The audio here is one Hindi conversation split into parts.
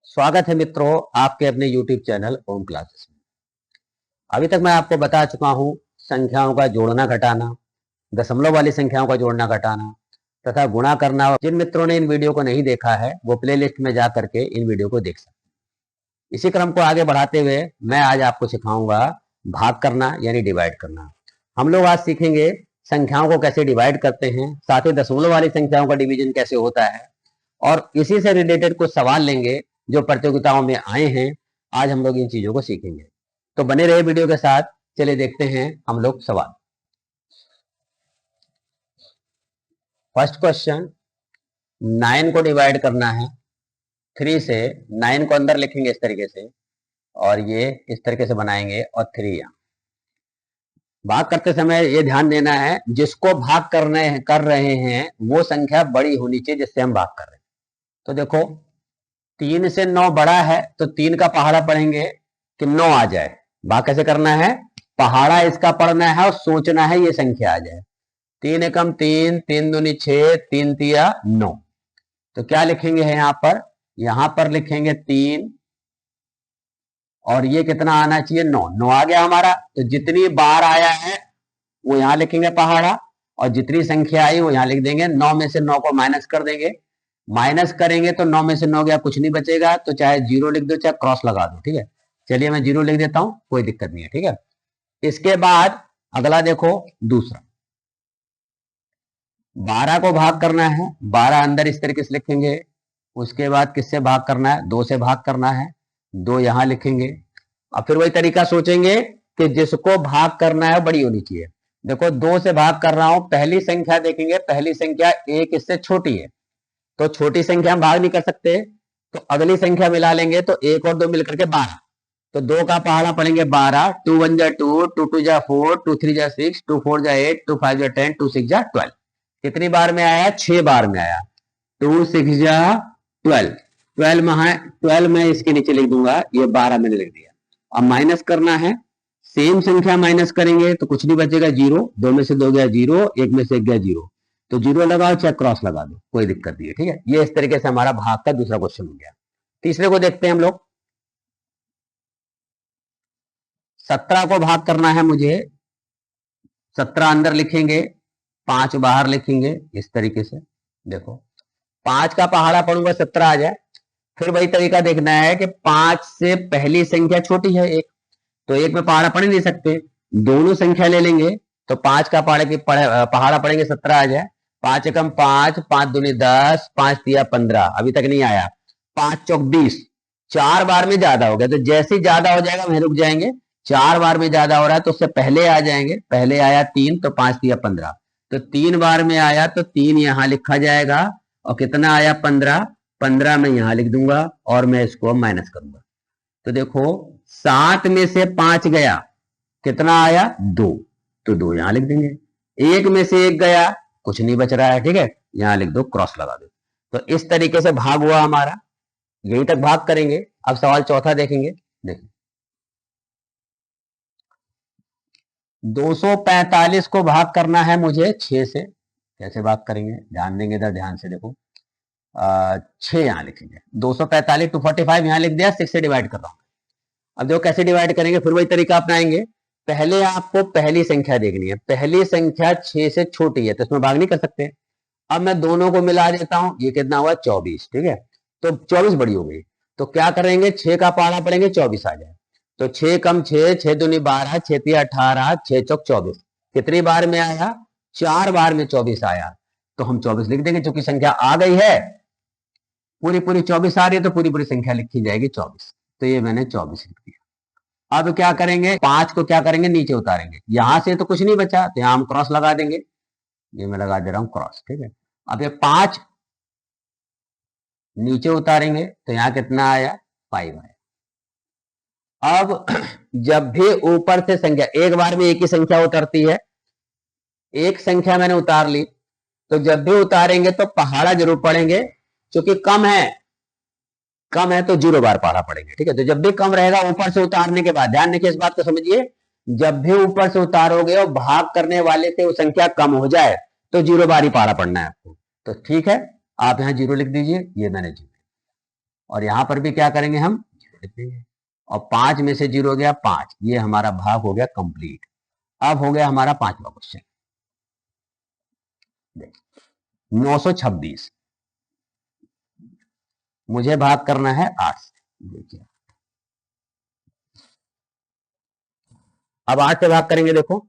स्वागत है मित्रों आपके अपने YouTube चैनल ओम क्लासेस में। अभी तक मैं आपको बता चुका हूं संख्याओं का जोड़ना घटाना, दशमलव वाली संख्याओं का जोड़ना घटाना तथा गुणा करना। जिन मित्रों ने इन वीडियो को नहीं देखा है वो प्लेलिस्ट में जा करके इन वीडियो को देख सकते हैं। इसी क्रम को आगे बढ़ाते हुए मैं आज आपको सिखाऊंगा भाग करना यानी डिवाइड करना। हम लोग आज सीखेंगे संख्याओं को कैसे डिवाइड करते हैं, साथ ही दशमलव वाली संख्याओं का डिवीजन कैसे होता है और इसी से रिलेटेड कुछ सवाल लेंगे जो प्रतियोगिताओं में आए हैं। आज हम लोग इन चीजों को सीखेंगे, तो बने रहे वीडियो के साथ। चलिए देखते हैं हम लोग सवाल। फर्स्ट क्वेश्चन, 9 को डिवाइड करना है 3 से। 9 को अंदर लिखेंगे इस तरीके से और ये इस तरीके से बनाएंगे और 3 यहाँ। भाग करते समय ये ध्यान देना है जिसको भाग कर रहे हैं वो संख्या बड़ी होनी चाहिए जिससे हम भाग कर रहे हैं। तो देखो 3 से 9 बड़ा है तो 3 का पहाड़ा पढ़ेंगे कि 9 आ जाए। भाग कैसे करना है, पहाड़ा इसका पढ़ना है और सोचना है ये संख्या आ जाए। 3 एकम 3, 3 दूनी 6, 3 तिया 9। तो क्या लिखेंगे है यहाँ पर लिखेंगे 3 और ये कितना आना चाहिए 9। 9 आ गया हमारा, तो जितनी बार आया है वो यहाँ लिखेंगे पहाड़ा और जितनी संख्या आई वो यहाँ लिख देंगे। 9 में से 9 को माइनस कर देंगे, माइनस करेंगे तो 9 में से 9 गया, कुछ नहीं बचेगा। तो चाहे 0 लिख दो चाहे क्रॉस लगा दो, ठीक है। चलिए मैं 0 लिख देता हूं, कोई दिक्कत नहीं है, ठीक है। इसके बाद अगला देखो दूसरा, 12 को भाग करना है। 12 अंदर इस तरीके से लिखेंगे। उसके बाद किससे भाग करना है, 2 से भाग करना है। 2 यहां लिखेंगे और फिर वही तरीका सोचेंगे कि जिसको भाग करना है बड़ी होनी चाहिए। देखो 2 से भाग कर रहा हूं, पहली संख्या देखेंगे, पहली संख्या 1 इससे छोटी है तो छोटी संख्या हम भाग नहीं कर सकते, तो अगली संख्या मिला लेंगे तो 1 और 2 मिलकर के 12। तो 2 का पहाड़ा पढ़ेंगे 12। 2 1 जा 2, 2 2 जा 4, 2 3 जा 6, 2 4 जा 8, 2 5 जा 10, 2 6 जा 12। कितनी बार में आया, 6 बार में आया। 2 6 जा 12। 12 में है, 12 में इसके नीचे लिख दूंगा, ये 12 मैंने लिख दिया। अब माइनस करना है, सेम संख्या माइनस करेंगे तो कुछ नहीं बचेगा, 0। 2 में से 2 गया 0, 1 में से 1 गया 0। तो 0 लगाओ चाहे क्रॉस लगा दो, कोई दिक्कत नहीं है, ठीक है। ये इस तरीके से हमारा भाग का दूसरा क्वेश्चन हो गया। तीसरे को देखते हैं हम लोग। 17 को भाग करना है मुझे। 17 अंदर लिखेंगे, 5 बाहर लिखेंगे इस तरीके से। देखो 5 का पहाड़ा पढ़ूंगा 17 आ जाए। फिर वही तरीका देखना है कि 5 से पहली संख्या छोटी है 1, तो 1 में पहाड़ा पढ़ नहीं सकते, दोनों संख्या ले लेंगे तो 5 का पहाड़ा पढ़ेंगे 17 आ जाए। 5 एकम 5, 5 दूनी 10, 5 तिया 15। अभी तक नहीं आया। 5 चौक 20, 4 बार में ज्यादा हो गया, तो जैसे ही ज्यादा हो जाएगा वहीं रुक जाएंगे। 4 बार में ज्यादा हो रहा है तो उससे पहले आ जाएंगे। पहले आया 3 तो 5 तिया 15, तो 3 बार में आया तो 3 यहां लिखा जाएगा और कितना आया 15। 15 में यहां लिख दूंगा और मैं इसको माइनस करूंगा। तो देखो 7 में से 5 गया, कितना आया 2, तो 2 यहां लिख देंगे। 1 में से 1 गया, कुछ नहीं बच रहा है, ठीक है, यहां लिख दो, क्रॉस लगा दो। तो इस तरीके से भाग हुआ हमारा, यहीं तक भाग करेंगे। अब सवाल चौथा देखेंगे। देखिए 245 को भाग करना है मुझे 6 से। कैसे भाग करेंगे, ध्यान देंगे इधर, ध्यान से देखो। 6 यहां लिखेंगे, 245 245 यहां लिख दिया, 6 से डिवाइड कर रहा हूं। अब देखो कैसे डिवाइड करेंगे, फिर वही तरीका अपनाएंगे। पहले आपको पहली संख्या देखनी है, पहली संख्या 6 से छोटी है तो इसमें भाग नहीं कर सकते। अब मैं दोनों को मिला देता हूं, ये कितना हुआ 24, ठीक है। तो 24 बड़ी हो गई, तो क्या करेंगे 6 का पहाड़ा पढ़ेंगे 24 आ जाए। तो 6 कम 6, 6 दूनी 12, 6 तिया 18, 6 चौक 24। कितनी बार में आया, 4 बार में 24 आया, तो हम 24 लिख देंगे। चूंकि संख्या आ गई है, पूरी पूरी 24 आ रही है तो पूरी पूरी संख्या लिखी जाएगी 24। तो ये मैंने 24 लिख दिया। अब क्या करेंगे, 5 को क्या करेंगे, नीचे उतारेंगे। यहां से तो कुछ नहीं बचा तो यहां हम क्रॉस लगा देंगे। ये मैं लगा दे रहा हूं क्रॉस, ठीक है। अब ये 5 नीचे उतारेंगे तो यहां कितना आया 5 आया। अब जब भी ऊपर से संख्या, एक बार में एक ही संख्या उतरती है, एक संख्या मैंने उतार ली, तो जब भी उतारेंगे तो पहाड़ा जरूर पढ़ेंगे। क्योंकि कम है तो 0 बार पहाड़ा पड़ेंगे, ठीक है। तो जब भी कम रहेगा ऊपर से उतारने के बाद, ध्यान रखिए इस बात को समझिए, जब भी ऊपर से उतारोगे और भाग करने वाले से वो संख्या कम हो जाए तो 0 बार ही पहाड़ा पड़ना है आपको। तो ठीक है, आप यहां 0 लिख दीजिए, ये मैंने 0। और यहां पर भी क्या करेंगे हम, लिख देंगे। और 5 में से 0 गया 5, ये हमारा भाग हो गया कंप्लीट। अब हो गया हमारा 5वां क्वेश्चन। 926 मुझे भाग करना है 8 से। देखिए अब 8 से भाग करेंगे। देखो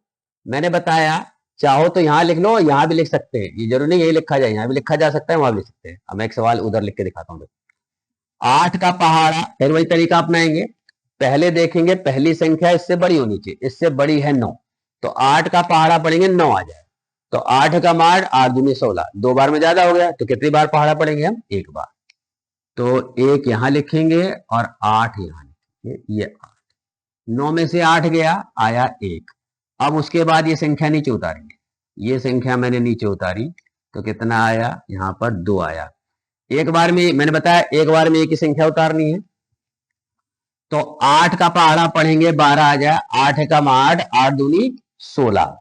मैंने बताया चाहो तो यहां लिख लो, यहां भी लिख सकते हैं, ये जरूरी नहीं यही लिखा जाए, यहां भी लिखा जा सकता है, वहां भी लिख सकते हैं। अब मैं एक सवाल उधर लिख के दिखाता हूँ। 8 का पहाड़ा, फिर वही तरीका अपनाएंगे। पहले देखेंगे पहली संख्या इससे बड़ी होनी चाहिए, इससे बड़ी है 9, तो 8 का पहाड़ा पढ़ेंगे 9 आ जाए। तो 8 का मार 8 दूनी 16, 2 बार में ज्यादा हो गया, तो कितनी बार पहाड़ा पढ़ेंगे हम, 1 बार। तो 1 यहां लिखेंगे और 8 यहां लिखेंगे, ये 8। 9 में से 8 गया, आया 1। अब उसके बाद ये संख्या नीचे उतारेंगे, ये संख्या मैंने नीचे उतारी तो कितना आया, यहां पर 2 आया। एक बार में मैंने बताया एक बार में एक ही संख्या उतारनी है, तो 8 का पहाड़ा पढ़ेंगे 12 आ जाए, 8 का 8, 8 दूनी 16,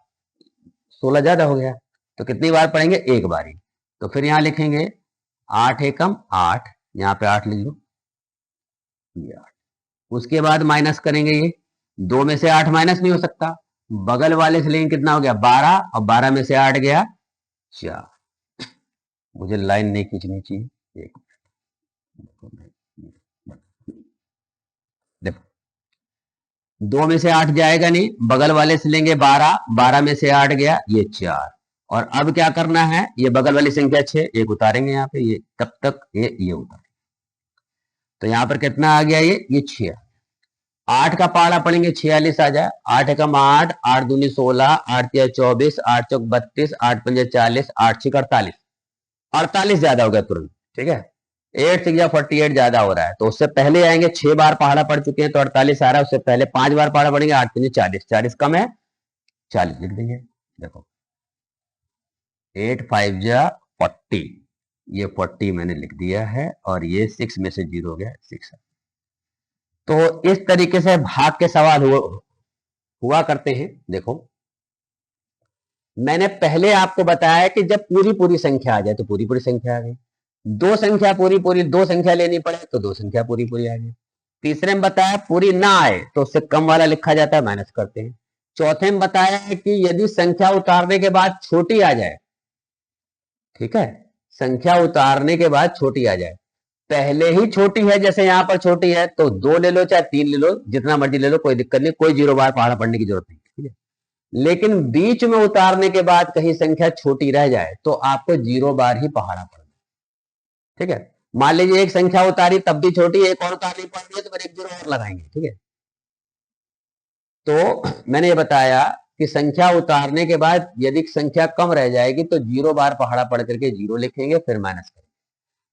16 ज्यादा हो गया, तो कितनी बार पढ़ेंगे, एक बार ही। तो फिर यहां लिखेंगे 8 एकम 8, यहां पे 8 लिख लो, ये 8। उसके बाद माइनस करेंगे, ये 2 में से 8 माइनस नहीं हो सकता, बगल वाले से लेंगे, कितना हो गया 12, और 12 में से 8 गया 4। मुझे लाइन नहीं खींचनी चाहिए, एक देखो 2 में से 8 जाएगा नहीं, बगल वाले से लेंगे 12, 12 में से 8 गया, ये 4। और अब क्या करना है, ये बगल वाली संख्या 6, एक उतारेंगे यहाँ पे, ये तब तक ये उतारेंगे। तो यहाँ पर कितना आ गया, ये 6। 8 का पहाड़ा पढ़ेंगे 46 आ जाए, 8 एकम 8, 8 दूनी 16, 8 तिया 24, 8 चौक 32, 8 पंजे 40, 8 छिक 48, 48 ज्यादा हो गया तुरंत, ठीक है। 8 6 48 ज्यादा हो रहा है, तो उससे पहले आएंगे, 6 बार पहाड़ा पढ़ चुके हैं तो 48 आ रहा है, उससे पहले 5 बार पहाड़ा पढ़ेंगे, 8 पंजे 40, 40 कम है, 40 लिख देंगे। देखो 8 5 जा 40, ये 40 मैंने लिख दिया है, और ये 6 में से 0 हो गया 6। तो इस तरीके से भाग के सवाल हुआ करते हैं। देखो मैंने पहले आपको बताया कि जब पूरी पूरी संख्या आ जाए तो पूरी पूरी संख्या आ गई, दो संख्या पूरी पूरी, दो संख्या लेनी पड़े तो दो संख्या पूरी पूरी आ गई। तीसरे में बताया पूरी ना आए तो उससे कम वाला लिखा जाता है, माइनस करते हैं। चौथे में बताया है कि यदि संख्या उतारने के बाद छोटी आ जाए, ठीक है, संख्या उतारने के बाद छोटी आ जाए, पहले ही छोटी है, जैसे यहां पर छोटी है तो 2 ले लो चाहे 3 ले लो, जितना मर्जी ले लो, कोई दिक्कत नहीं, कोई 0 बार पहाड़ा पढ़ने की जरूरत नहीं, ठीक है। लेकिन बीच में उतारने के बाद कहीं संख्या छोटी रह जाए तो आपको 0 बार ही पहाड़ा पढ़ना, ठीक है। मान लीजिए एक संख्या उतारी तब भी छोटी, एक और उतारनी पड़ रही है तो फिर एक 0 और लगाएंगे, ठीक है। तो मैंने ये बताया कि संख्या उतारने के बाद यदि संख्या कम रह जाएगी तो 0 बार पहाड़ा पढ़ करके 0 लिखेंगे, फिर माइनस करेंगे।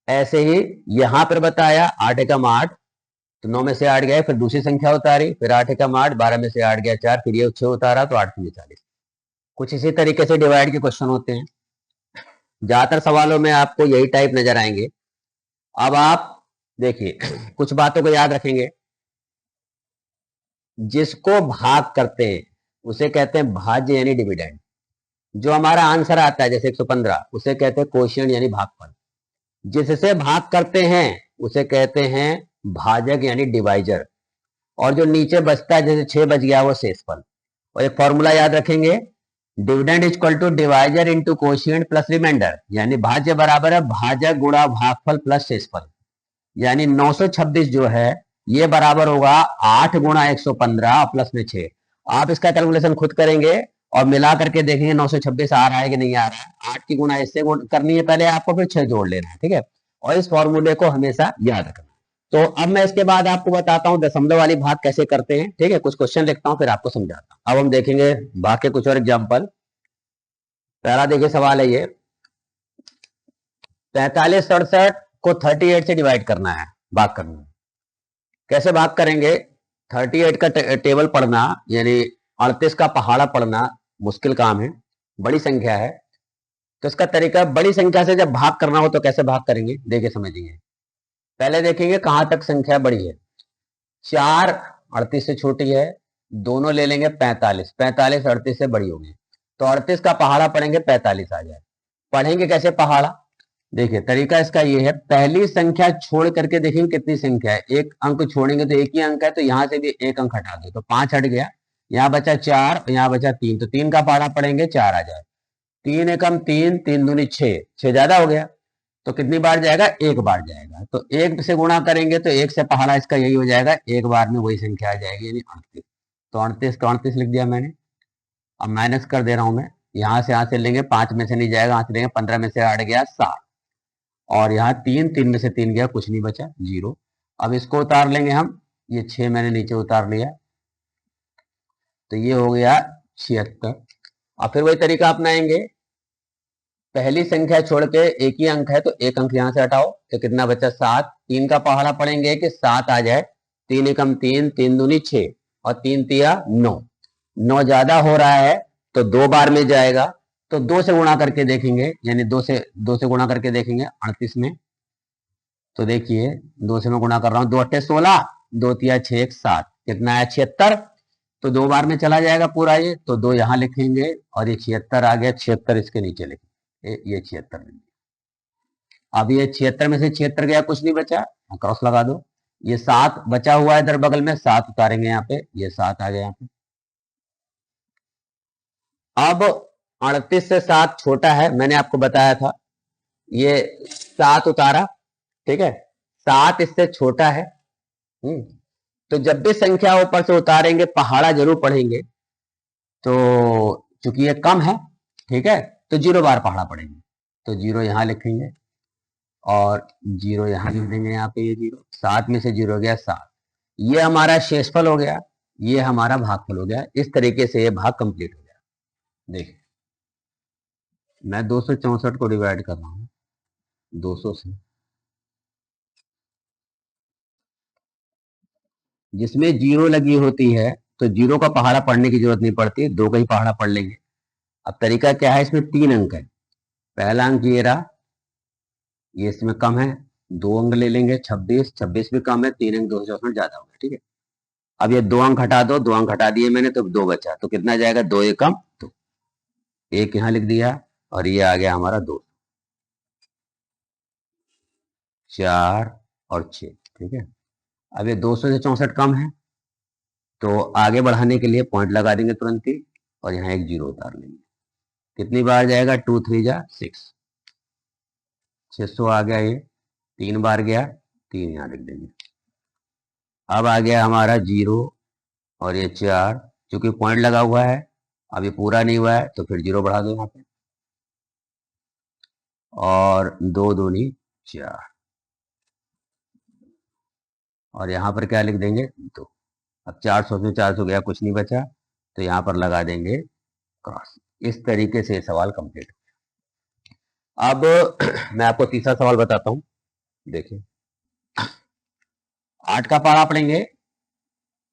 ऐसे ही यहां पर बताया 8 एकम 8, तो 9 में से 8 गए, फिर दूसरी संख्या उतारी, फिर 8 एकम 8, 12 में से 8 गया 4, फिर ये 6 उतारा तो 8 में 40। कुछ इसी तरीके से डिवाइड के क्वेश्चन होते हैं। ज्यादातर सवालों में आपको यही टाइप नजर आएंगे। अब आप देखिए कुछ बातों को याद रखेंगे। जिसको भाग करते हैं उसे कहते हैं भाज्य यानी डिविडेंड। जो हमारा आंसर आता है जैसे 115, उसे कहते हैं कोशिएंट यानी भागफल। जिससे भाग करते हैं उसे कहते हैं भाजक यानी डिवाइजर। और जो नीचे बचता है जैसे 6 बच गया वो शेषफल। और एक फॉर्मूला याद रखेंगे, dividend equal to divisor into quotient plus remainder, यानी भाज्य बराबर है भाजक गुणा भागफल प्लस शेषफल। यानी 926 जो है ये बराबर होगा 8 गुणा 115 प्लस में 6। आप इसका कैलकुलेशन खुद करेंगे और मिला करके देखेंगे 926 आ रहा है कि नहीं आ रहा है। 8 की गुणा इससे करनी है पहले आपको, फिर 6 जोड़ लेना है, ठीक है। और इस फॉर्मूले को हमेशा याद रखना। तो अब मैं इसके बाद आपको बताता हूं दशमलव वाली भाग कैसे करते हैं, ठीक है। कुछ क्वेश्चन लिखता हूं फिर आपको समझाता हूं। अब हम देखेंगे भाग के कुछ और एग्जाम्पल। पहला देखिए सवाल है ये, 45 67 को 38 से डिवाइड करना है, भाग करना है। कैसे भाग करेंगे, 38 का टेबल पढ़ना यानी 38 का पहाड़ा पढ़ना मुश्किल काम है, बड़ी संख्या है। तो इसका तरीका, बड़ी संख्या से जब भाग करना हो तो कैसे भाग करेंगे देखिए समझिए। पहले देखेंगे कहां तक संख्या बड़ी है। 4 38 से छोटी है, दोनों ले लेंगे 45, 45 38 से बड़ी होगी, तो 38 का पहाड़ा पढ़ेंगे 45 आ जाए। पढ़ेंगे कैसे पहाड़ा, देखिए तरीका इसका ये है, पहली संख्या छोड़ करके देखेंगे कितनी संख्या है, एक अंक छोड़ेंगे तो एक ही अंक है, तो यहां से भी एक अंक हटा दो तो 5 हट गया, यहाँ बचा 4, यहाँ बचा 3, तो 3 का पहाड़ा पड़ेंगे 4 आ जाए, 3 एकम 3, 3 दूनी 6, 6 ज्यादा हो गया, तो कितनी बार जाएगा, एक बार जाएगा, तो एक से गुणा करेंगे तो एक से पहाड़ा इसका यही हो जाएगा, एक बार में वही संख्या आ जाएगी, यानी 38, तो 38 का 38 लिख दिया मैंने। अब माइनस कर दे रहा हूं मैं, यहाँ से लेंगे 5 में से नहीं जाएगा, यहाँ से लेंगे 15 में से 8 गया 7, और यहाँ 3, 3 में से 3 गया, कुछ नहीं बचा 0। अब इसको उतार लेंगे हम, ये 6 मैंने नीचे उतार लिया, तो ये हो गया 76। अब फिर वही तरीका अपनाएंगे, पहली संख्या छोड़ के एक ही अंक है तो एक अंक यहां से हटाओ, तो कितना बचा 7, 3 का पहाड़ा पड़ेंगे कि 7 आ जाए, 3 एकम 3, 3 दूनी 6, और 3 तिया 9, 9 ज्यादा हो रहा है तो 2 बार में जाएगा, तो 2 से गुणा करके देखेंगे, यानी 2 से गुणा करके देखेंगे 38 में, तो देखिए 2 से मैं गुणा कर रहा हूं, 2 अट्ठे 16, 2 तिया 6, 7, कितना आया 76, तो 2 बार में चला जाएगा पूरा ये, तो 2 यहां लिखेंगे, और ये 76 आ गया, 76 इसके नीचे लिखेंगे, ये 76। अब ये 76 में से 76 गया, कुछ नहीं बचा, क्रॉस लगा दो, ये 7 बचा हुआ है इधर बगल में, 7 उतारेंगे यहाँ पे, ये 7 आ गया यहाँ पे। अब 38 से 7 छोटा है, मैंने आपको बताया था, ये 7 उतारा, ठीक है, 7 इससे छोटा है। तो जब भी संख्या ऊपर से उतारेंगे पहाड़ा जरूर पढ़ेंगे, तो चूंकि ये कम है, ठीक है, तो 0 बार पहाड़ा पड़ेंगे, तो 0 यहां लिखेंगे, और 0 यहां लिख देंगे, यहाँ पे ये 0, 7 में से 0 गया 7, ये हमारा शेषफल हो गया, ये हमारा भागफल हो गया, इस तरीके से ये भाग कंप्लीट हो गया। देखिए मैं 264 को डिवाइड कर रहा हूं 200 से, जिसमें 0 लगी होती है तो 0 का पहाड़ा पढ़ने की जरूरत नहीं पड़ती, 2 का ही पहाड़ा पढ़ लेंगे। अब तरीका क्या है, इसमें 3 अंक है, पहला अंक ये रहा, ये इसमें कम है, 2 अंक ले लेंगे, 26, 26 भी कम है, 3 अंक 264 ज्यादा हो गया, ठीक है। अब ये 2 अंक हटा दो, 2 अंक हटा दिए मैंने, तो 2 बचा, तो कितना जाएगा, 2 एकम 2, एक यहाँ लिख दिया, और ये आ गया हमारा 2, 4 और 6, ठीक है। अब ये 200 से 64 कम है, तो आगे बढ़ाने के लिए पॉइंट लगा देंगे तुरंत ही, और यहाँ एक 0 उतार लेंगे, कितनी बार जाएगा, 2 3 जा 6, 600 आ गया, ये 3 बार गया, 3 यहाँ लिख देंगे। अब आ गया हमारा 0, और ये 4, चूंकि पॉइंट लगा हुआ है, अब ये पूरा नहीं हुआ है, तो फिर 0 बढ़ा दो यहाँ पे, और 2 दूनी 4, और यहाँ पर क्या लिख देंगे, 2। अब 400 से 400 गया, कुछ नहीं बचा, तो यहाँ पर लगा देंगे क्रॉस। इस तरीके से सवाल कंप्लीट। अब मैं आपको तीसरा सवाल बताता हूं, देखिए 8 का पहाड़ा पढ़ेंगे,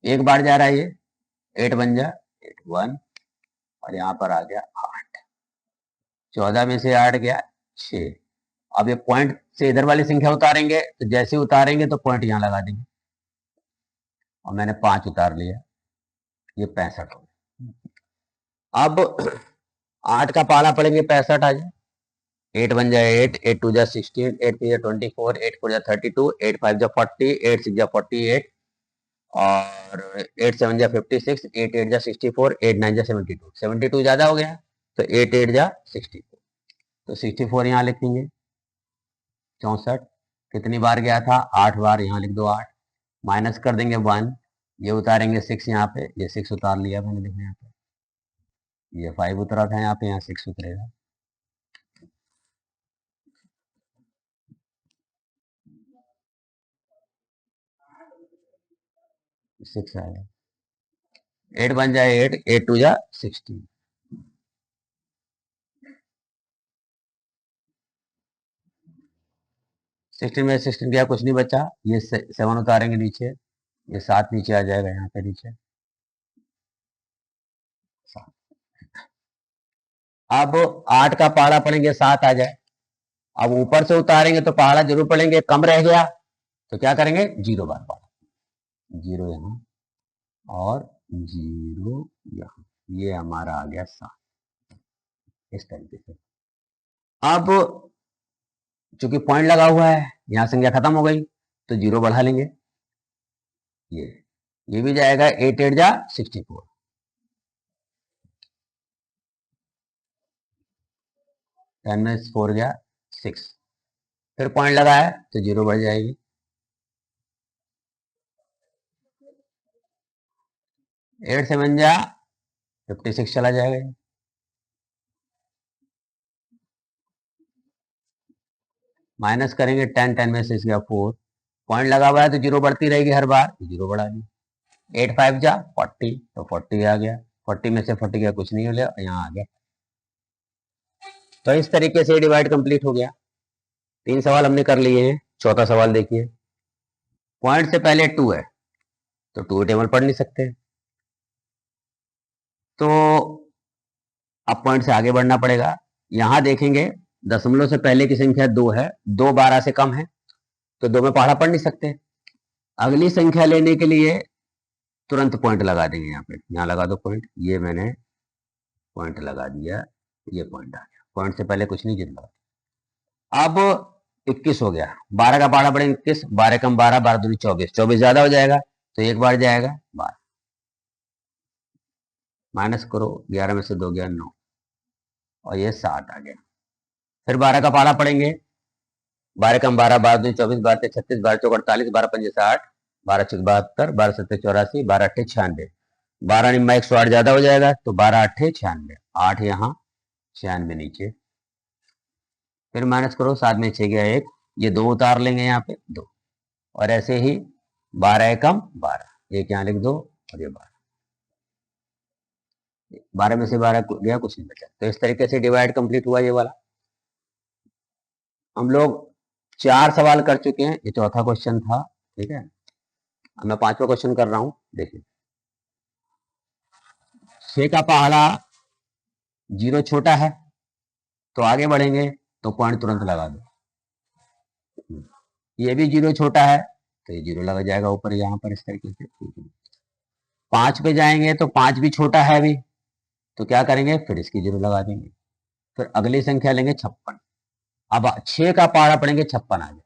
एक बार जा रहा है ये, 8 बन जा 8 1, और यहाँ पर आ गया 8, 14 में से 8 गया 6। अब ये पॉइंट से इधर वाली संख्या उतारेंगे, तो जैसे उतारेंगे तो पॉइंट यहाँ लगा देंगे, और मैंने 5 उतार लिया, ये 65 हो गया। अब 8 का पहाड़ा पढ़ेंगे, 65 आ जाए, 8 बन जाए 8, 8 2 जा 16, 8 3 जा 24, 8 4 जा 32, 8 5 जा 40, 8 6 जा 48, और 8 7 जा 56, 8 8 जा 64, 8 9 जा 72, 72 ज्यादा हो गया, तो 8 8 जा 64, तो 64 यहाँ लिखेंगे, 64 कितनी बार गया था, 8 बार, यहाँ लिख दो 8, माइनस कर देंगे 1, ये उतारेंगे 6 यहाँ पे, ये 6 उतार लिया मैंने, देखने यहाँ पे ये 5 उतरा था, यहाँ पे यहाँ 6 उतरेगा, सिक्स आएगा, 8 बन जाए 8, 8 2 जा 16, 16 में 16 गया, कुछ नहीं बचा, ये 7 उतारेंगे नीचे, ये 7 नीचे आ जाएगा, यहाँ पे नीचे 7। अब 8 का पहाड़ा पढ़ेंगे, 7 आ जाए, अब ऊपर से उतारेंगे तो पहाड़ा जरूर पढ़ेंगे, कम रह गया तो क्या करेंगे, 0 बार पहाड़ा, 0 यहाँ, और 0 यहाँ, ये हमारा आ गया 7, इस तरीके से। अब 8 का पहाड़ा पढ़ेंगे, 7 आ जाए, अब ऊपर से उतारेंगे तो पहाड़ा जरूर पढ़ेंगे, कम रह गया तो क्या करेंगे, 0 बार पढ़ा, 0 यहाँ, और 0 यहाँ, ये हमारा आ गया 7, इस तरीके से। अब 9 का पहाड़ा पढ़ेंगे, 7 आ जाए, अब ऊपर से उतारेंगे तो पहाड़ा जरूर पढ़ेंगे, कम रह गया तो क्या करेंगे, 0 बार पढ़ा, 0 यहाँ, और 0 यहाँ, ये हमारा आ गया 7, इस तरीके से। अब चूंकि पॉइंट लगा हुआ है, यहां संख्या खत्म हो गई तो जीरो बढ़ा लेंगे। ये ये भी जाएगा, 8 8 जा 64, 10 में 4 गया 6, फिर पॉइंट लगा है तो जीरो बढ़ जाएगी। 8 7 जा 56 चला जाएगा। माइनस करेंगे 10, 10 में 6 गया 4, पॉइंट लगा हुआ है तो जीरो बढ़ती रहेगी हर बार, जीरो बढ़ा दी। 8 5 जा 40, तो 40 आ गया, 40 में से 40 गया कुछ नहीं हो गया, यहाँ आ गया। तो इस तरीके से डिवाइड कंप्लीट हो गया। 3 सवाल हमने कर लिए हैं। चौथा सवाल देखिए, पॉइंट से पहले 2 है तो 2 टेबल पढ़ नहीं सकते, तो अब पॉइंट से आगे बढ़ना पड़ेगा। यहां देखेंगे दशमलव से पहले की संख्या 2 है, 2 12 से कम है तो 2 में पहाड़ा पढ़ नहीं सकते। अगली संख्या लेने के लिए तुरंत पॉइंट लगा देंगे, यहाँ पे यहाँ लगा दो पॉइंट, ये मैंने पॉइंट लगा दिया, ये पॉइंट आ गया, पॉइंट से पहले कुछ नहीं जितना। अब 21 हो गया, 12 का पहाड़ा पड़ेगा 21, 12 कम 12, 12 दूनी 24, 24 ज्यादा हो जाएगा तो एक बार जाएगा 12, माइनस करो, 11 में से 2 गया 9, और ये 7 आ गया। फिर 12 का पहाड़ा पड़ेंगे, 12 कम 12, 12 दूनी 24, 12 से 36, 12 चौक 48, 12 पंजे 60, 12 छक 72, 12 सत्ते 84, 12 अट्ठे 96, 12 निम्मा 108 ज्यादा हो जाएगा तो 12 अट्ठे 96, 8 यहाँ 96 नीचे, फिर माइनस करो, 7 में 6 गया 1, ये 2 उतार लेंगे यहाँ पे 2, और ऐसे ही 12 एकम 12, एक यहाँ लिख दो, और ये 12, 12 में से 12 गया कुछ नहीं बचा। तो इस तरीके से डिवाइड कंप्लीट हुआ ये वाला। हम लोग 4 सवाल कर चुके हैं, ये चौथा क्वेश्चन था, ठीक है। अब मैं 5वां क्वेश्चन कर रहा हूं, देखिए 6 का पहाड़ा 0 छोटा है तो आगे बढ़ेंगे तो पॉइंट तुरंत लगा दो। ये भी 0 छोटा है तो ये 0 लगा जाएगा ऊपर यहाँ पर इस तरीके से। 5 पे जाएंगे तो 5 भी छोटा है अभी, तो क्या करेंगे, फिर इसकी 0 लगा देंगे। फिर अगली संख्या लेंगे 56, अब 6 का पहाड़ा पड़ेंगे 56 आ जाए,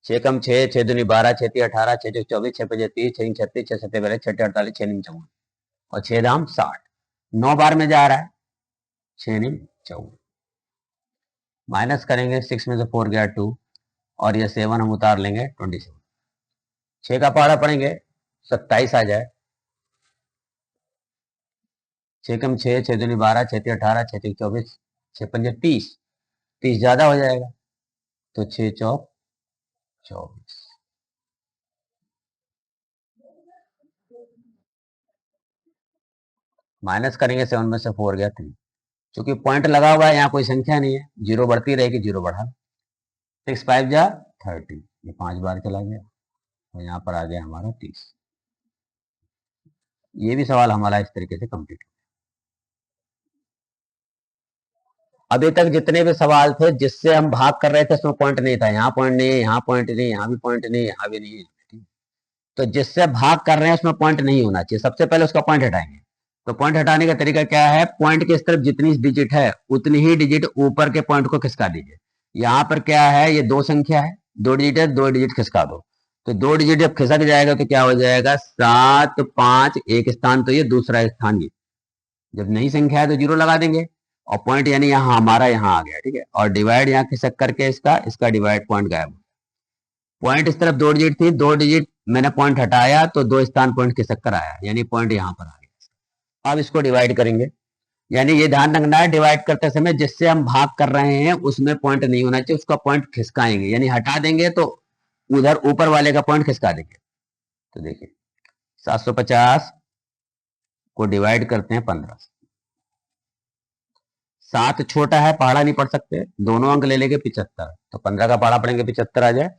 6 कम 6, 6 दूनी 12, 6 तीन 18, 6 चौक 24, 6 पचे 30, 6 36, 6 सत्ते 42, 6 48, 6 निम 54, और 6 दाम 60, 9 बार में जा रहा है, 6 निम 54, माइनस करेंगे 6 में से 4 गया 2, और ये 7 हम उतार लेंगे 27, 6 का पहाड़ा पड़ेंगे 27 आ जाए, 6 कम 6, 6 दूनी 12, 6 तीन 18, 6 चौक 24, 6 पंजे 30, 30 ज्यादा हो जाएगा तो 6 चौक 24, माइनस करेंगे 7 में से 4 गया 3, क्योंकि पॉइंट लगा हुआ है यहाँ कोई संख्या नहीं है, 0 बढ़ती रहेगी, 0 बढ़ा, 6 5 जा 30, ये 5 बार चला गया, और यहाँ पर आ गया हमारा 30। ये भी सवाल हमारा इस तरीके से कंप्लीट। अभी तक जितने भी सवाल थे जिससे हम भाग कर रहे थे उसमें पॉइंट नहीं था, यहाँ पॉइंट नहीं है, यहाँ पॉइंट नहीं, यहाँ भी पॉइंट नहीं, यहाँ भी नहीं है, तो जिससे भाग कर रहे हैं उसमें पॉइंट नहीं होना चाहिए, सबसे पहले उसका पॉइंट हटाएंगे। तो पॉइंट हटाने का तरीका क्या है, पॉइंट की इस तरफ जितनी डिजिट है उतनी ही डिजिट ऊपर के पॉइंट को खिसका दीजिए। यहाँ पर क्या है, ये 2 संख्या है, 2 डिजिट है, 2 डिजिट खिसका दो, तो 2 डिजिट जब खिसक जाएगा तो क्या हो जाएगा, 7 5, एक स्थान तो ये, दूसरा स्थान ये, जब नई संख्या है तो 0 लगा देंगे, और पॉइंट यानी यहाँ हमारा यहाँ आ गया, ठीक है, और डिवाइड यहाँ खिसक करके इसका डिवाइड पॉइंट गायब। पॉइंट इस तरफ 2 डिजिट थी, 2 डिजिट मैंने पॉइंट हटाया तो 2 स्थान पॉइंट खिसक कर आया, यानी पॉइंट यहाँ पर आ गया। अब इसको डिवाइड करेंगे, यानी ये ध्यान रखना है डिवाइड करते समय जिससे हम भाग कर रहे हैं उसमें पॉइंट नहीं होना चाहिए, उसका पॉइंट खिसकाएंगे, यानी हटा देंगे तो उधर ऊपर वाले का पॉइंट खिसका देंगे। तो देखिए 750 को डिवाइड करते हैं 15 से, 7 छोटा है, पहाड़ा नहीं पढ़ सकते, दोनों अंक ले लेंगे 75, तो 15 का पहाड़ा पड़ेंगे 75 आ जाए,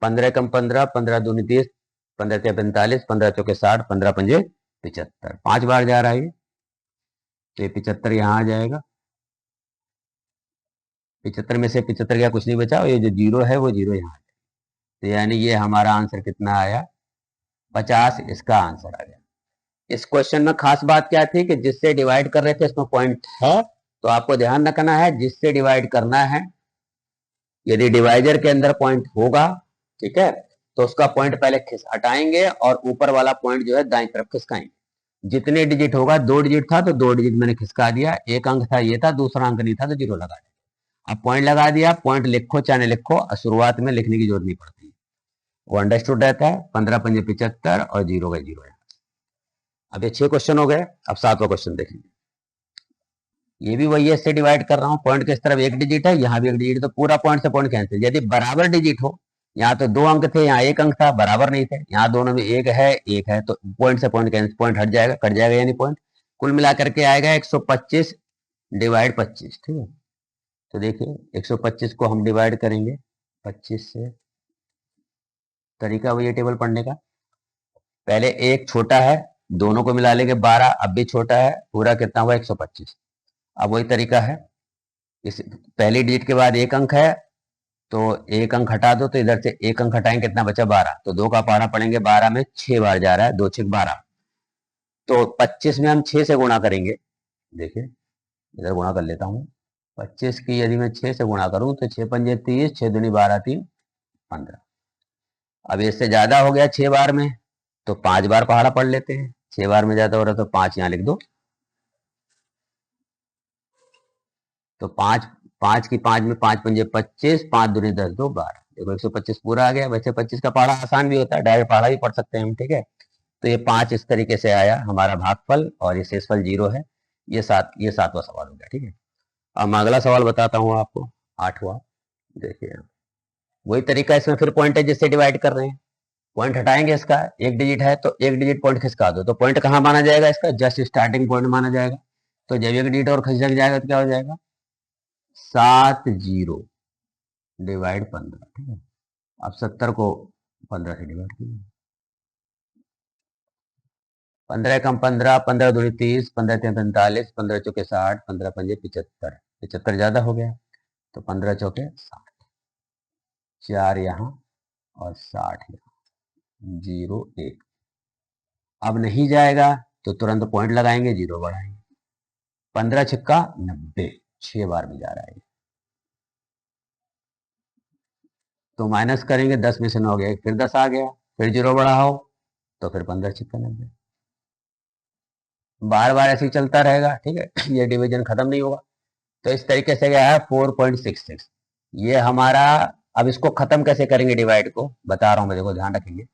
15 कम 15, 15 दूनी 30, 15 ते 45, 15 चौके 60, 15 पंजे 75, 5 बार जा रहा है ये, तो ये 75 यहाँ आ जाएगा, 75 में से 75 क्या कुछ नहीं बचा, और ये जो 0 है वो 0 यहाँ आ जाएगा, तो यानी ये हमारा आंसर कितना आया, 50 इसका आंसर आ गया। इस क्वेश्चन में खास बात क्या थी कि जिससे डिवाइड कर रहे थे इसमें पॉइंट है, तो आपको ध्यान रखना है जिससे डिवाइड करना है यदि डिवाइजर के अंदर पॉइंट होगा, ठीक है, तो उसका पॉइंट पहले हटाएंगे और ऊपर वाला पॉइंट जो है दाईं तरफ खिसकाएंगे। जितने डिजिट होगा, 2 डिजिट था तो 2 डिजिट मैंने खिसका दिया, एक अंक था ये था, दूसरा अंक नहीं था तो 0 लगा दिया। अब पॉइंट लगा दिया, पॉइंट लिखो चाहे लिखो, शुरुआत में लिखने की जरूरत नहीं पड़ती, वो अंडरस्टूड रहता है। 15 पंजे 75 और 0 का 0 है। अब ये 6 क्वेश्चन हो गए। अब 7वां क्वेश्चन देखेंगे। ये भी वही है, इससे डिवाइड कर रहा हूं, पॉइंट किस तरफ एक डिजिट है, यहाँ भी एक डिजिट, तो पूरा पॉइंट से पॉइंट कैंसिल। यदि बराबर डिजिट हो, यहाँ तो 2 अंक थे, यहाँ 1 अंक था, बराबर नहीं थे, यहाँ दोनों में एक है, तो पॉइंट से पॉइंट कैंसिल, पॉइंट हट जाएगा, कट जाएगा, यानी पॉइंट कुल मिला करके आएगा 125 डिवाइड 25, ठीक है। तो देखिए 125 को हम डिवाइड करेंगे 25 से। तरीका वही है टेबल पढ़ने का, पहले एक छोटा है, दोनों को मिला लेंगे 12, अब भी छोटा है, पूरा कितना हुआ 125। अब वही तरीका है, इस पहली डिजिट के बाद एक अंक है, तो एक अंक हटा दो, तो इधर से एक अंक हटाएंगे, कितना बचा 12, तो 2 का पहाड़ा पड़ेंगे, 12 में 6 बार जा रहा है, 2 6 12, तो 25 में हम 6 से गुणा करेंगे। देखिए इधर गुणा कर लेता हूँ, 25 की यदि मैं 6 से गुणा करूं तो 6 पंजे 30, 6 दूनी 12, 3 15। अब इससे ज्यादा हो गया 6 बार में, तो 5 बार पहाड़ा पढ़ लेते हैं, 6 बार में ज्यादा हो रहा तो 5 यहाँ लिख दो, तो 5 5 की 5 में 5 पंजे 25, 5 दूनी 10, 2 12, देखो 125 पूरा आ गया। वैसे 25 का पहाड़ा आसान भी होता है, डायरेक्ट पहाड़ा भी पढ़ सकते हैं हम, ठीक है। तो ये 5 इस तरीके से आया हमारा भागफल, और ये शेषफल 0 है। ये 7वां सवाल हो गया, ठीक है। अब मैं अगला सवाल बताता हूँ आपको, 8वां। देखिए वही तरीका, इसमें फिर पॉइंट है जिससे डिवाइड कर रहे हैं, पॉइंट हटाएंगे, इसका एक डिजिट है तो एक डिजिट पॉइंट खिसका दो, तो पॉइंट कहाँ माना जाएगा, इसका जस्ट स्टार्टिंग पॉइंट माना जाएगा। तो जब एक डिजिट और खिसक जाएगा तो क्या हो जाएगा, 7 0 डिवाइड 15, ठीक है। अब 70 को 15 से डिवाइड कीजिए, 15 कम 15, 15 दूनी 30, 15 तीन 45, 15 चौके 60, 15 पंजे 75, 75 ज्यादा हो गया, तो 15 चौके 60, 4 यहाँ और 60 यहाँ, 0 1। अब नहीं जाएगा तो तुरंत पॉइंट लगाएंगे, 0 बढ़ाएंगे, 15 छिक्का 90, 6 बार में जा रहा है, तो माइनस करेंगे, 10 में से 9 गया, फिर 10 आ गया, फिर 0 बढ़ाओ, तो फिर 15 छिक्का 90, बार बार ऐसे ही चलता रहेगा, ठीक है। ये डिवीजन खत्म नहीं होगा। तो इस तरीके से गया है 4.66, ये हमारा। अब इसको खत्म कैसे करेंगे डिवाइड को, बता रहा हूं मैं, देखो ध्यान रखेंगे।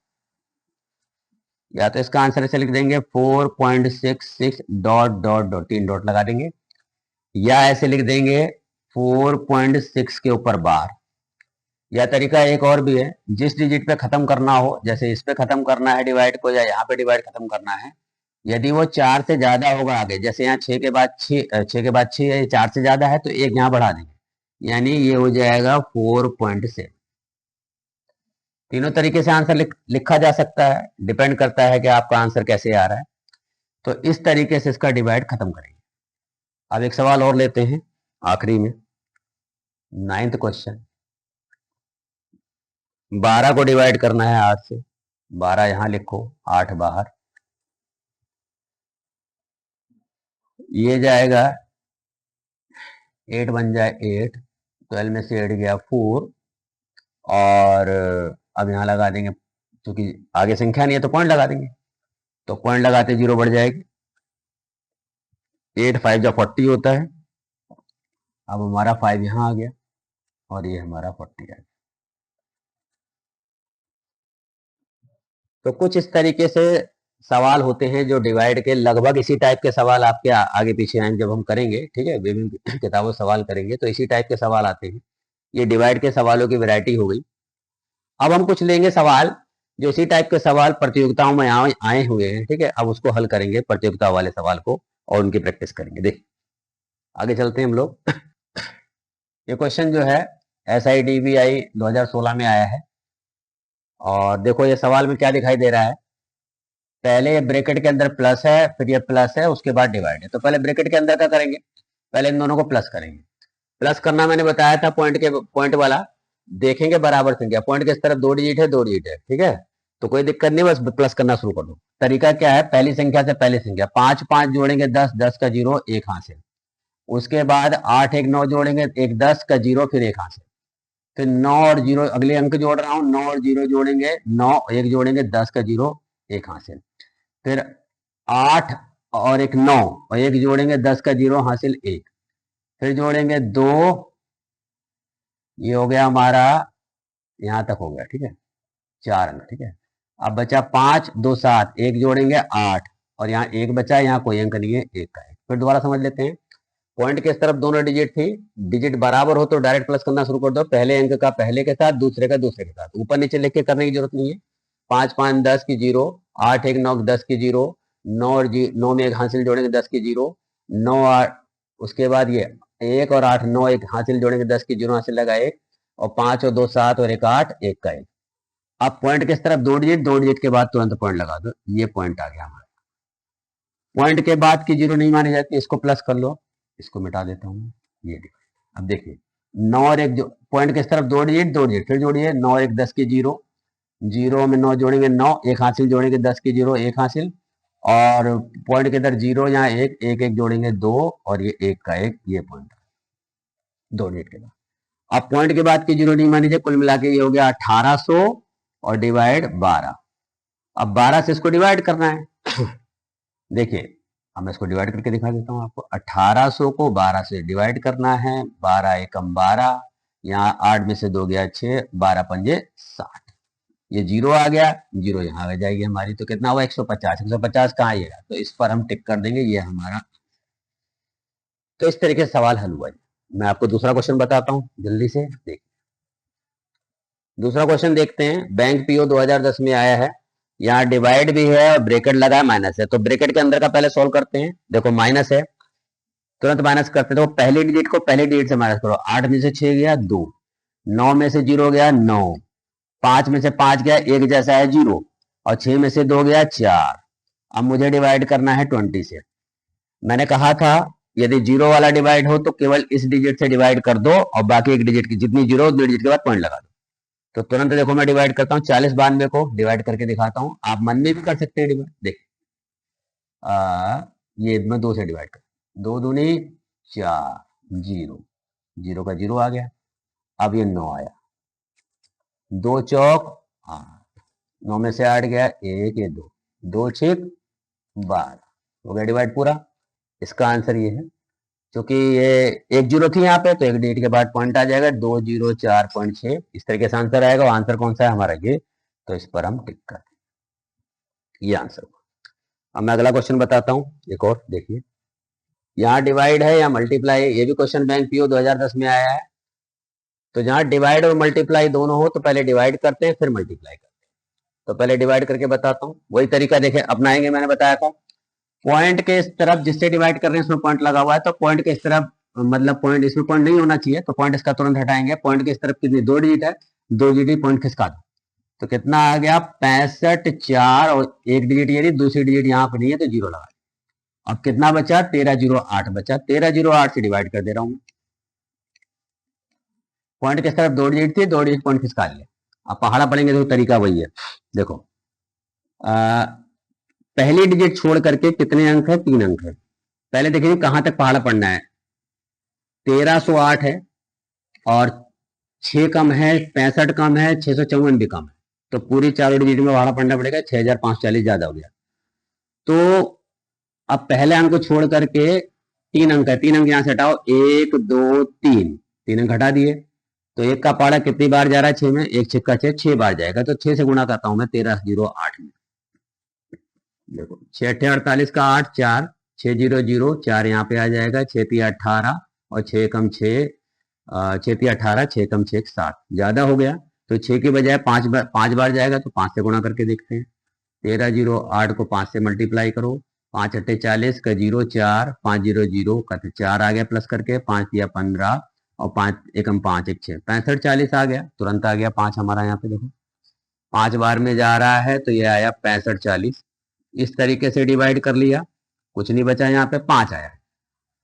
या तो इसका आंसर ऐसे लिख देंगे 4.66 डॉट डॉट डॉट, 3 डॉट लगा देंगे, या ऐसे लिख देंगे 4.6 के ऊपर बार। या तरीका एक और भी है, जिस डिजिट पे खत्म करना हो, जैसे इस पे खत्म करना है डिवाइड को, या यहाँ पे डिवाइड खत्म करना है, यदि वो 4 से ज्यादा होगा आगे, जैसे यहाँ 6 के बाद 6 के बाद 6 है, 4 से ज्यादा है तो एक यहाँ बढ़ा देंगे, यानी ये हो जाएगा 4.7। तीनों तरीके से आंसर लिखा जा सकता है, डिपेंड करता है कि आपका आंसर कैसे आ रहा है। तो इस तरीके से इसका डिवाइड खत्म करेंगे। अब एक सवाल और लेते हैं आखिरी में, 9th क्वेश्चन। 12 को डिवाइड करना है 8 से, 12 यहां लिखो, 8 बाहर, ये जाएगा 8 बन जाए 8, 12 में से 8 गया 4, और अब यहाँ लगा देंगे, क्योंकि आगे संख्या नहीं है तो पॉइंट लगा देंगे, तो पॉइंट लगाते 0 बढ़ जाएगी, 8 5 जो 40 होता है। अब हमारा 5 यहाँ आ गया और ये हमारा 40 आ गया। तो कुछ इस तरीके से सवाल होते हैं जो डिवाइड के, लगभग इसी टाइप के सवाल आपके आगे पीछे आएंगे जब हम करेंगे, ठीक है, विभिन्न किताबों सवाल करेंगे तो इसी टाइप के सवाल आते हैं। ये डिवाइड के सवालों की वैरायटी हो गई। अब हम कुछ लेंगे सवाल जो इसी टाइप के सवाल प्रतियोगिताओं में आए हुए हैं, ठीक है, अब उसको हल करेंगे, प्रतियोगिता वाले सवाल को, और उनकी प्रैक्टिस करेंगे। देखिए आगे चलते हैं हम लोग। ये क्वेश्चन जो है SIDBI 2016 में आया है, और देखो ये सवाल में क्या दिखाई दे रहा है, पहले ये ब्रैकेट के अंदर प्लस है, फिर ये प्लस है, उसके बाद डिवाइड है। तो पहले ब्रैकेट के अंदर क्या करेंगे, पहले इन दोनों को प्लस करेंगे। प्लस करना मैंने बताया था, पॉइंट वाला देखेंगे, बराबर संख्या, पॉइंट के इस तरफ 2 डिजिट है, 2 डिजिट है, ठीक है, तो कोई दिक्कत नहीं, बस प्लस करना शुरू कर दो। तरीका क्या है, पहली संख्या से पहली संख्या, 5 5 जोड़ेंगे 10, 10 का 0 एक हाथ से, उसके बाद 8 1 9 जोड़ेंगे, एक 10 का 0 फिर एक हाथ से, तो 9 और 0 अगले अंक जोड़ रहा हूं, 9 और 0 जोड़ेंगे 9, 1 जोड़ेंगे 10 का 0, 1 हासिल। फिर 8 और 1 9 और 1 जोड़ेंगे 10 का 0 हासिल 1। फिर जोड़ेंगे 2, ये हो गया हमारा, यहां तक हो गया, ठीक है, 4 अंक, ठीक है। अब बचा 5 2 7, 1 जोड़ेंगे 8 और यहाँ 1 बचा, यहाँ कोई अंक नहीं है, 1 का 1। फिर दोबारा समझ लेते हैं। पॉइंट के इस तरफ दोनों डिजिट थी, डिजिट बराबर हो तो डायरेक्ट प्लस करना शुरू कर दो, पहले अंक का पहले के साथ, दूसरे का दूसरे के साथ, ऊपर नीचे लिख के करने की जरूरत नहीं है। 5 5 10 की 0, 8 1 9 10 की 0, 9 और 9 में 1 हासिल जोड़ेंगे 10 की 0, 9 8, उसके बाद ये 1 और 8 9 1 हासिल जोड़ेंगे 10 की 0 हासिल लगा 1, और 5 और 2 7 और 1 8, 1 का 1। अब पॉइंट किस तरफ दो डिजिट के बाद तुरंत पॉइंट लगा दो, ये पॉइंट आ गया हमारा। पॉइंट के बाद की 0 नहीं मानी जाती, इसको प्लस कर लो, इसको मिटा देता हूँ, ये देखो। अब देखिए 9 और 1 पॉइंट किस तरफ दो डिजिट, फिर जोड़िए 9 और 1 10 की 0, 0 में 9 जोड़ेंगे 9, 1 हासिल जोड़ेंगे 10 की 0, 1 हासिल, और पॉइंट के इधर 0, यहाँ 1 1 1 जोड़ेंगे 2 और ये 1 का 1, ये पॉइंट दो डिजिट के बाद। अब पॉइंट के बाद की 0 नहीं मानी जाए, कुल मिला के ये हो गया 1800 और डिवाइड 12। अब 12 से इसको डिवाइड करना है। देखिए अब मैं इसको डिवाइड करके दिखा देता हूँ आपको। 1800 को 12 से डिवाइड करना है, 12 एकम 12, यहाँ 8 में से 2 गया 6, 12 पंजे 60, ये 0 आ गया, 0 यहाँ आ जाएगी हमारी, तो कितना हुआ 150। 150 कहाँ आएगा, तो इस पर हम टिक कर देंगे, ये हमारा। तो इस तरीके से सवाल हल हुआ। मैं आपको दूसरा क्वेश्चन बताता हूँ जल्दी से, देखिए दूसरा क्वेश्चन देखते हैं। बैंक पीओ 2010 में आया है, यहाँ डिवाइड भी है और ब्रैकेट लगा है, माइनस है, तो ब्रैकेट के अंदर का पहले सॉल्व करते हैं। देखो माइनस है, तुरंत माइनस करते हैं, तो पहले डिजिट को पहले डिजिट से माइनस करो। 8 में से 6 गया 2, 9 में से 0 गया 9, 5 में से 5 गया 1 जैसा है 0, और 6 में से 2 गया 4। अब मुझे डिवाइड करना है 20 से। मैंने कहा था यदि 0 वाला डिवाइड हो तो केवल इस डिजिट से डिवाइड कर दो, और बाकी एक डिजिट की जितनी 0 उतनी डिजिट के बाद पॉइंट लगा दो। तो तुरंत देखो मैं डिवाइड करता हूँ, 40 92 को डिवाइड करके दिखाता हूँ, आप मन में भी कर सकते हैं डिवाइड। देख ये मैं 2 से डिवाइड कर, 2 दूनी 4, 0, 0 का 0 आ गया। अब ये 9 आया, 2 चौक 8, 9 में से 8 गया 1, ये 2, 2 6 12, हो गया डिवाइड पूरा। इसका आंसर ये है, क्योंकि ये 1 0 थी यहाँ पे, तो एक डिजिट के बाद पॉइंट आ जाएगा, 204.6, इस तरीके से आंसर आएगा। और आंसर कौन सा है हमारा, ये, तो इस पर हम टिक कर, ये आंसर हुआ। अब मैं अगला क्वेश्चन बताता हूँ, एक और देखिए। यहाँ डिवाइड है या मल्टीप्लाई, ये भी क्वेश्चन बैंक पीओ 2010 में आया है। तो जहाँ डिवाइड और मल्टीप्लाई दोनों हो तो पहले डिवाइड करते हैं फिर मल्टीप्लाई करते हैं। तो पहले डिवाइड करके बताता हूँ, वही तरीका देखें अपनाएंगे, मैंने बताया था। पॉइंट के इस तरफ जिससे डिवाइड कर रहे हैं इसमें पॉइंट लगा हुआ है, तो पॉइंट के इस तरफ, मतलब पॉइंट इसमें पॉइंट नहीं होना चाहिए, तो पॉइंट इसका तुरंत हटाएंगे। पॉइंट के इस तरफ कितनी, 2 डिजिट है, 2 डिजिट पॉइंट खिसका दो, तो कितना आ गया 65 4, और एक डिजिट ये दूसरी डिजिट यहाँ पर नहीं है तो 0 लगा। अब कितना बचा, 1308 बचा, 1308 से डिवाइड कर दे रहा हूँ। पॉइंट किस तरफ 2 डिजिट थी, 2 डिजिट पॉइंट खिसका लिया। अब पहाड़ा पढ़ेंगे तो तरीका वही है। देखो पहली डिजिट छोड़ करके कितने अंक है, 3 अंक है। पहले देखिए कहां तक पहाड़ा पढ़ना है, 1308 है, और 6 कम है, 65 कम है, 654 भी कम है, तो पूरी चारों डिजिट में पहाड़ा पढ़ना पड़ेगा। 6540 ज्यादा हो गया। तो अब पहले अंक को छोड़ करके 3 अंक है, 3 अंक यहां से हटाओ, 1 2 3, 3 अंक हटा दिए, तो 1 का पहाड़ा कितनी बार जा रहा है, 6 में, 1 6 का 6, 6 बार जाएगा, तो 6 से गुणा करता हूं मैं 1308 में। देखो 6 8 48 का 8 4, 6 0 0 4 यहाँ पे आ जाएगा, 6 3 18 और 6 कम 6, 6 3 18, 6 कम 6 7, ज्यादा हो गया, तो 6 की बजाय 5 बार जाएगा, तो 5 से गुणा करके देखते हैं। 1308 को 5 से मल्टीप्लाई करो, 5 8 40 का 0 4, 5 0 0 का 4 आ गया प्लस करके, 5 दिया 15, और 5 एकम 5 1 6, 65 40 आ गया, तुरंत आ गया 5 हमारा यहाँ पे। देखो 5 बार में जा रहा है, तो ये आया 65 40। इस तरीके से डिवाइड कर लिया, कुछ नहीं बचा, यहाँ पे 5 आया।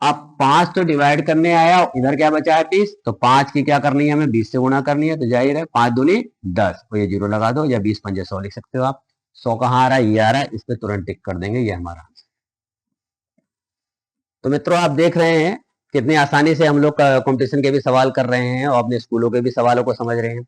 अब 5 तो डिवाइड करने आया, इधर क्या बचा है 20, तो 5 की क्या करनी है हमें, 20 से गुणा करनी है, तो जाहिर है 5 दूनी 10, और ये 0 लगा दो, या 20 पंजे 100 लिख सकते हो आप। 100 कहाँ आ रहा है, ये आ रहा है, इस पे तुरंत टिक कर देंगे, ये हमारा। तो मित्रों आप देख रहे हैं कितनी आसानी से हम लोग कंपटीशन के भी सवाल कर रहे हैं और अपने स्कूलों के भी सवालों को समझ रहे हैं।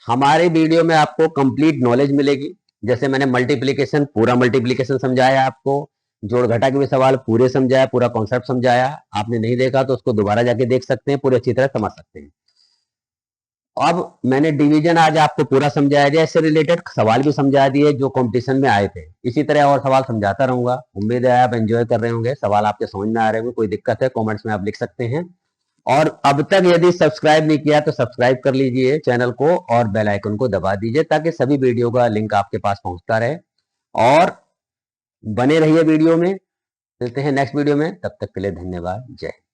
हमारे वीडियो में आपको कंप्लीट नॉलेज मिलेगी। जैसे मैंने मल्टीप्लिकेशन, पूरा मल्टीप्लिकेशन समझाया आपको, जोड़ घटा के भी सवाल पूरे समझाया, पूरा कॉन्सेप्ट समझाया। आपने नहीं देखा तो उसको दोबारा जाके देख सकते हैं, पूरी अच्छी तरह समझ सकते हैं। अब मैंने डिवीजन आज आपको पूरा समझाया दिया, इससे रिलेटेड सवाल भी समझा दिए जो कंपटीशन में आए थे। इसी तरह और सवाल समझाता रहूंगा। उम्मीद है आप एंजॉय कर रहे होंगे, सवाल आपके समझ में आ रहे होंगे। कोई दिक्कत है कमेंट्स में आप लिख सकते हैं। और अब तक यदि सब्सक्राइब नहीं किया तो सब्सक्राइब कर लीजिए चैनल को और बेल आइकन को दबा दीजिए ताकि सभी वीडियो का लिंक आपके पास पहुंचता रहे। और बने रहिए वीडियो में। मिलते हैं नेक्स्ट वीडियो में, तब तक के लिए धन्यवाद। जय हिंद।